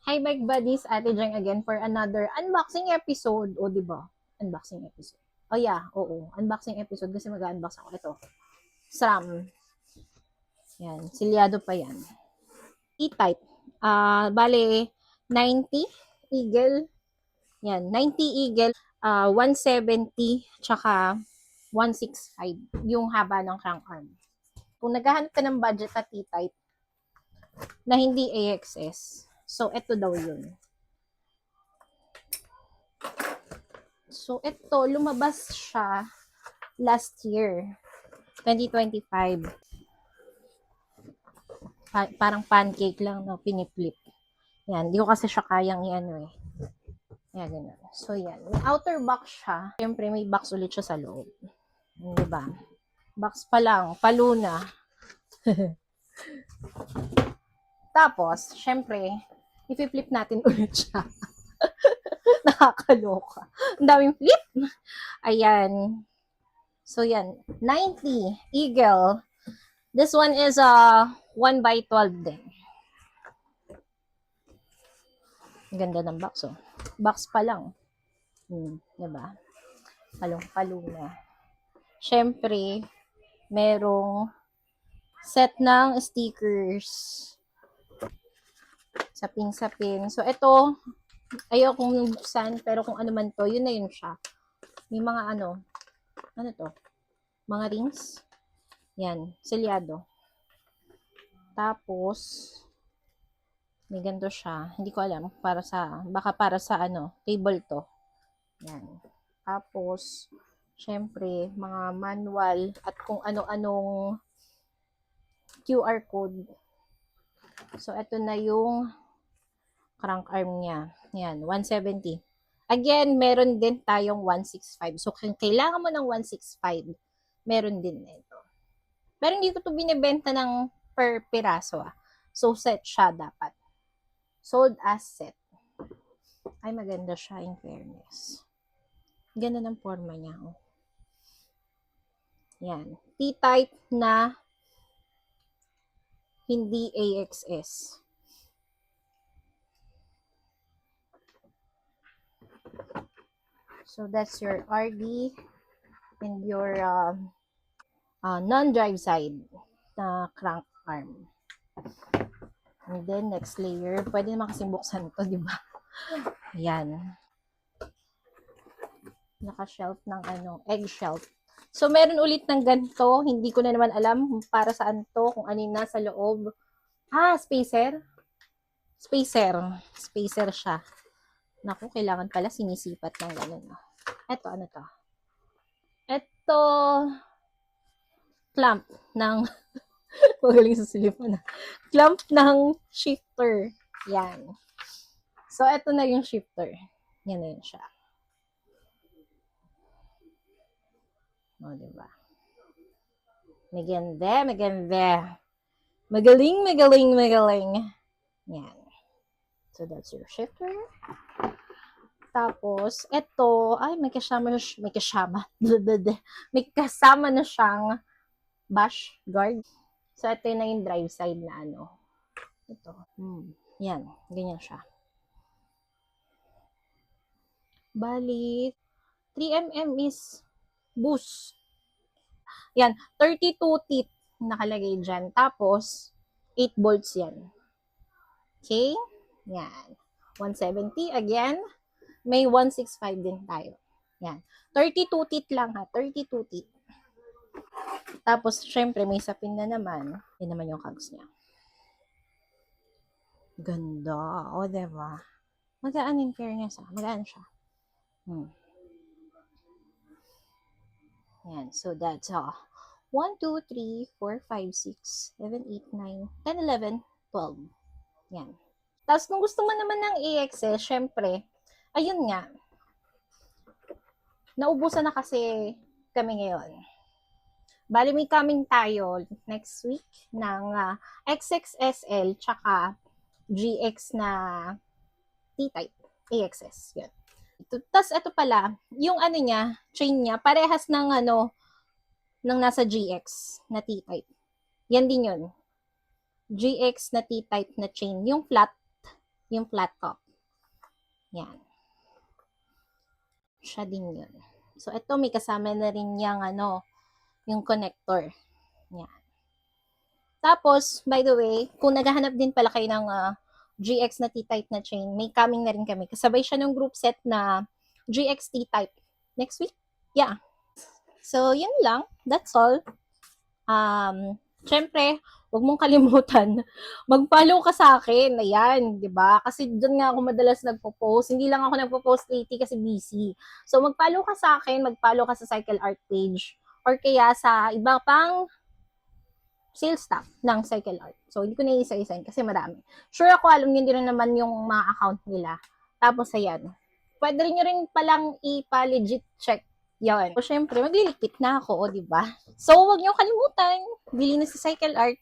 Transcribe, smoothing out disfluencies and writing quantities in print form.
Hi bike buddies, Ate Jeng again for another unboxing episode. O, di ba? Unboxing episode. Oh yeah, oo. Unboxing episode kasi mag-unbox ako. Ito. SRAM. Yan. Silyado pa yan. E-type. Bale, 90 Eagle. Yan. 90 Eagle. 170 tsaka 165 yung haba ng crank arm. Kung naghahanap ka ng budget at E-type na hindi AXS, so ito daw yun. So, ito, lumabas siya last year, 2025. Parang pancake lang, no? Piniplit. Yan, di ko kasi siya kayang i-ano eh. Yan, ganun. So, yan. May outer box siya. Siyempre, may box ulit siya sa loob. Di ba? Box pa lang, paluna. Tapos, siyempre, i-flip natin ulit siya. Nakakaloka. Ang daming flip. Ayan. So, yan. 90 Eagle. This one is 1 by 12 din. Ganda ng box, oh. Box pa lang. Diba? Palong-palo na. Siyempre, merong set ng stickers. Sapin-sapin. So, ito, ayokong buksan, pero kung ano man to, yun na yun siya. May mga ano to? Mga rings. Yan, selyado. Tapos, may ganito siya. Hindi ko alam, baka para sa table to. Yan. Tapos, syempre, mga manual at kung ano-anong QR code. So, ito na yung crank arm niya. Yan, 170. Again, meron din tayong 165. So, kung kailangan mo ng 165, meron din ito. Pero hindi ko to binibenta ng per piraso. So, set siya dapat. Sold as set. Ay, maganda siya in fairness. Ganda ng forma niya. Oh. Yan. T-type na hindi AXS. So, that's your RD and your non-drive side na crank arm. And then, next layer. Pwede naman kasing buksan to, di ba? Yan. Naka-shelf ng egg shelf. So, meron ulit ng ganito. Hindi ko na naman alam para saan to, kung ano yung nasa loob. Spacer. Spacer siya. Naku, kailangan pala sinisipat ng ganun. Eto, ano to? Eto, clamp ng, magaling sa silipan na. Clamp ng shifter. Yan. So, eto na yung shifter. Yan na yun siya. O, diba? Maganda. Magaling. Yan. So, that's your shifter. Tapos, ito, may kasama na siyang bash guard. So, ito na yung drive side na Ito. Yan, ganyan siya. Bali, 3mm is boost. Yan, 32 teeth nakalagay dyan. Tapos, 8 bolts yan. Okay? Yan. 170 again. May 165 din tayo. Yan. 32 teeth lang ha. 32 teeth. Tapos, syempre, may sapin na naman. Yan naman yung cogs niya. Ganda. O, diba? Magaan in fairness ha. Magaan siya. Yan. So, that's 1, 2, 3, 4, 5, 6, 7, 8, 9, 10, 11, 12. Yan. Tapos, kung gusto mo naman ng AXS, syempre, ayun nga, naubusan na kasi kami ngayon. Bali, may coming tayo next week ng XXSL tsaka GX na T-type AXS. Yan. Tapos, ito pala, yung niya, chain niya, parehas ng ng nasa GX na T-type. Yan din yun. GX na T-type na chain. Yung flat, Yung flat top. Yan. Siya din yun. So, ito may kasama na rin yung yung connector. Yan. Tapos, by the way, kung naghahanap din pala kayo ng GX na T-type na chain, may coming na rin kami. Kasabay siya ng group set na GX T-type. Next week? Yeah. So, yun lang. That's all. Syempre, huwag mong kalimutan, mag-follow ka sa akin. Ayan, di ba? Kasi doon nga ako madalas nagpo-post. Hindi lang ako nagpo-post lately kasi busy. So, mag-follow ka sa akin, mag-follow ka sa Cycle Art page, or kaya sa iba pang sales staff ng Cycle Art. So, hindi ko na isa-isain kasi marami. Sure ako, alam niyo din naman yung mga account nila. Tapos, ayan. Pwede rin nyo rin palang ipa-legit check yan. So, syempre, magliligpit na ako, o, diba? So, huwag niyo kalimutan, bili na sa Cycle Art.